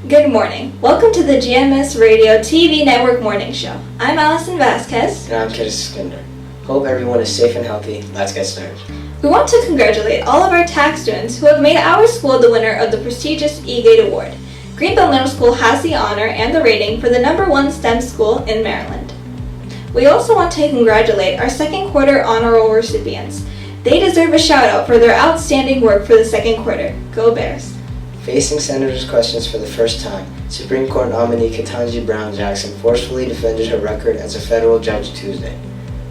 Good morning. Welcome to the GMS Radio TV Network Morning Show. I'm Allison Vasquez. And I'm Kidis Skinder. Hope everyone is safe and healthy. Let's get started. We want to congratulate all of our TAC students who have made our school the winner of the prestigious E-Gate Award. Greenbelt Middle School has the honor and the rating for the #1 STEM school in Maryland. We also want to congratulate our second quarter honor roll recipients. They deserve a shout out for their outstanding work for the second quarter. Go Bears! Facing senators' questions for the first time, Supreme Court nominee Ketanji Brown Jackson forcefully defended her record as a federal judge Tuesday,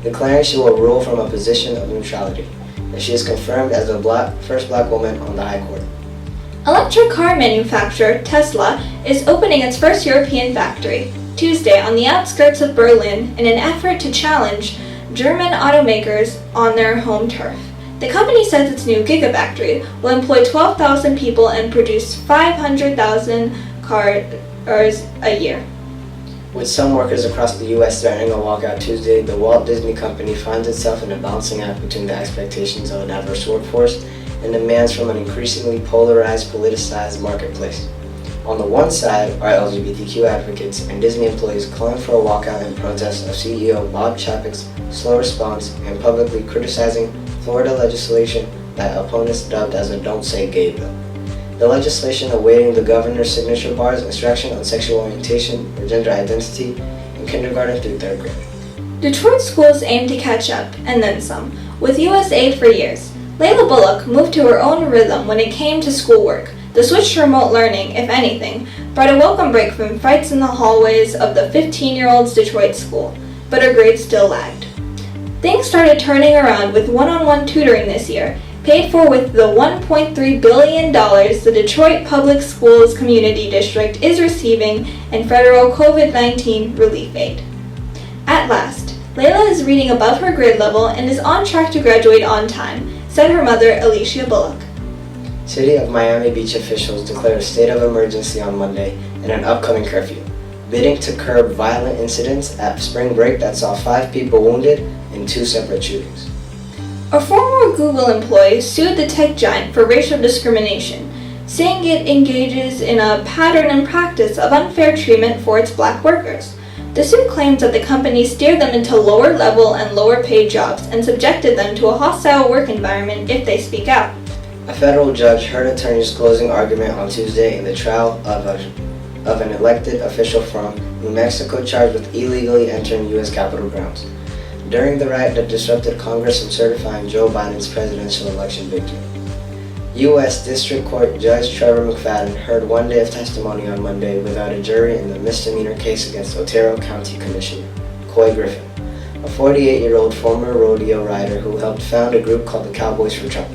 declaring she will rule from a position of neutrality, and she is confirmed as the first black woman on the High Court. Electric car manufacturer Tesla is opening its first European factory Tuesday on the outskirts of Berlin in an effort to challenge German automakers on their home turf. The company says its new Gigafactory will employ 12,000 people and produce 500,000 cars a year. With some workers across the U.S. threatening a walkout Tuesday, the Walt Disney Company finds itself in a balancing act between the expectations of a diverse workforce and demands from an increasingly polarized, politicized marketplace. On the one side are LGBTQ advocates and Disney employees calling for a walkout in protest of CEO Bob Chapek's slow response and publicly criticizing Florida legislation that opponents dubbed as a Don't Say Gay bill. The legislation awaiting the governor's signature bars instruction on sexual orientation or gender identity in kindergarten through 3rd grade. Detroit schools aim to catch up, and then some, with U.S. aid for years. Layla Bullock moved to her own rhythm when it came to schoolwork. The switch to remote learning, if anything, brought a welcome break from fights in the hallways of the 15-year-old's Detroit school, but her grades still lagged. Things started turning around with one-on-one tutoring this year, paid for with the $1.3 billion the Detroit Public Schools Community District is receiving in federal COVID-19 relief aid. At last, Layla is reading above her grade level and is on track to graduate on time, said her mother, Alicia Bullock. City of Miami Beach officials declared a state of emergency on Monday and an upcoming curfew, bidding to curb violent incidents at spring break that saw 5 people wounded in 2 separate shootings. A former Google employee sued the tech giant for racial discrimination, saying it engages in a pattern and practice of unfair treatment for its black workers. The suit claims that the company steered them into lower level and lower paid jobs and subjected them to a hostile work environment if they speak out. A federal judge heard attorneys' closing argument on Tuesday in the trial of an elected official from New Mexico charged with illegally entering U.S. Capitol grounds during the riot that disrupted Congress from certifying Joe Biden's presidential election victory. U.S. District Court Judge Trevor McFadden heard 1 day of testimony on Monday without a jury in the misdemeanor case against Otero County Commissioner Coy Griffin, a 48-year-old former rodeo rider who helped found a group called the Cowboys for Trump.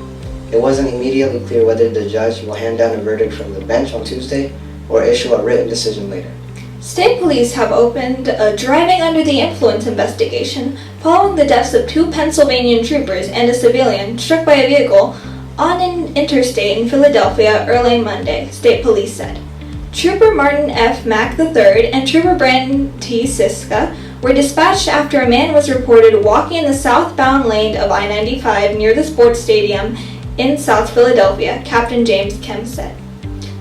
It wasn't immediately clear whether the judge will hand down a verdict from the bench on Tuesday or issue a written decision later. State police have opened a driving under the influence investigation following the deaths of 2 Pennsylvania troopers and a civilian struck by a vehicle on an interstate in Philadelphia early Monday, state police said. Trooper Martin F. Mack III and Trooper Brandon T. Siska were dispatched after a man was reported walking in the southbound lane of I-95 near the sports stadium in South Philadelphia, Captain James Kemp said.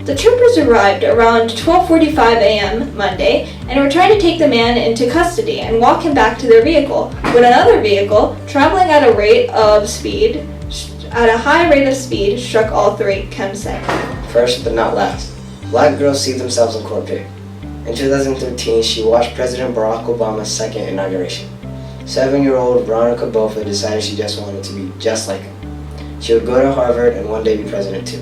The troopers arrived around 12:45 a.m. Monday and were trying to take the man into custody and walk him back to their vehicle when another vehicle, traveling at a high rate of speed, struck all 3, Kemp said. First but not last, black girls see themselves in court pig. In 2013, she watched President Barack Obama's second inauguration. 7-year-old Veronica Bofa decided she just wanted to be just like him. She would go to Harvard and one day be president too.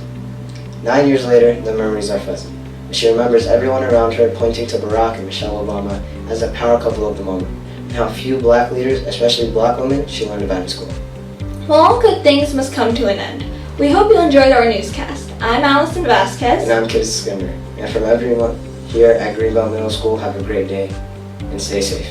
9 years later, the memories are fuzzy, but she remembers everyone around her pointing to Barack and Michelle Obama as the power couple of the moment, and how few black leaders, especially black women, she learned about in school. Well, all good things must come to an end. We hope you enjoyed our newscast. I'm Allison Vasquez. And I'm Kidis Skinder. And from everyone here at Greenbelt Middle School, have a great day and stay safe.